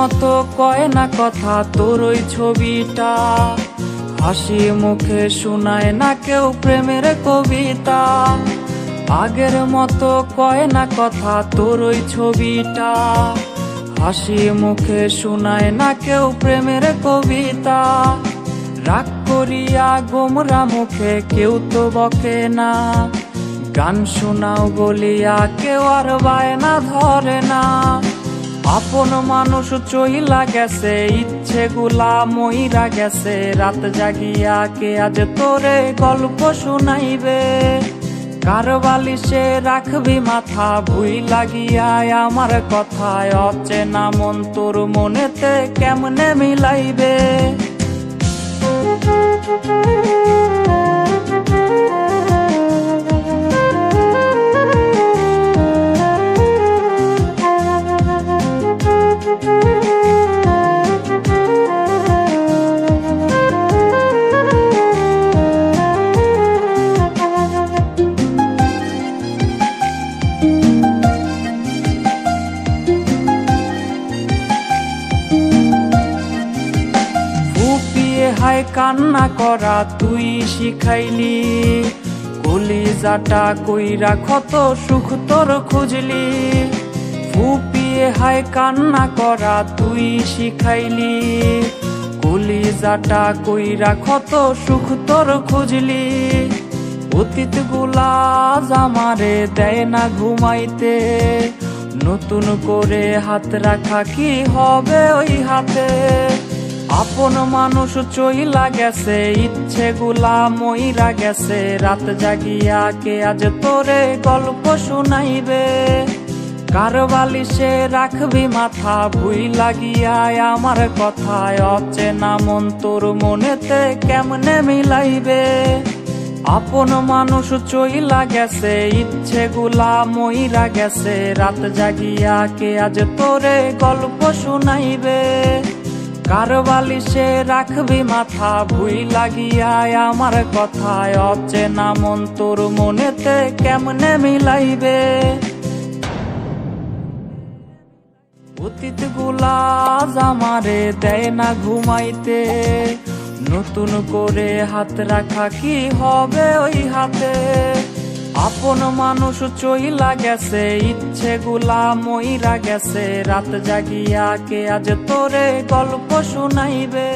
মতো কয় না কথা তোর ওই ছবিটা, হাসি মুখে শোনায় না কেউ প্রেমের কবিতা। আগের মতো কয় না কথা তোর ওই ছবিটা, হাসি মুখে শোনায় না কেউ প্রেমের কবিতা। রাগ করিয়া গোমরা মুখে কেউ তো বকে না, গান শোনাও বলিয়া কেউ আর বায়না ধরে না। আপন মানুষ চইলা গেছে, ইচ্ছে গুলা মইরা গেছে, রাত জাগিয়া কে আজ তোরে গল্প শুনাইবে। কার বালিশে রাখবি মাথা ভুই লাগিয়া আমার কথায়, অচেনা মন তোর মনেতে কেমনে মিলাইবে। হায় কান্না করা তুই শিখাইলি, কলিজাটা কইরা কত সুখ তোর খুঁজলি। ফুপিয়ে হায় কান্না করা তুই শিখাইলি, কলিজাটা কইরা কত সুখ তোর খুঁজলি। অতীত গুলা আমারে দেয় না ঘুমাইতে, নতুন করে হাত রাখা কি হবে ওই হাতে। আপন মানুষ চইলা গেছে, ইচ্ছে গুলা মইরা গেছে, রাত জাগিয়া কে আজ তোরে গল্প শুনাইবে। কার বালিশে রাখবি মাথা ভুই লাগিয়া আমার কথায়, অচেনা মন তোর মনেতে কেমনে মিলাইবে। আপন মানুষ চইলা গেছে, ইচ্ছে গুলা মইরা গেছে, রাত জাগিয়া কে আজ তোরে গল্প শুনাইবে। কার বালিশে রাখবি মাথা ভুই লাগিয়া আমার কথায়, অচেনা মন তোর মনেতে কেমনে মিলাইবে। অতীত গুলা আমারে দেয় না ঘুমাইতে, নতুন করে হাত রাখা কি হবে ওই হাতে। আপন মানুষ চইলা গেছে, ইচ্ছে গুলা মইরা গেছে, রাত জাগিয়া কে আজ তোরে গল্প শুনাইবে।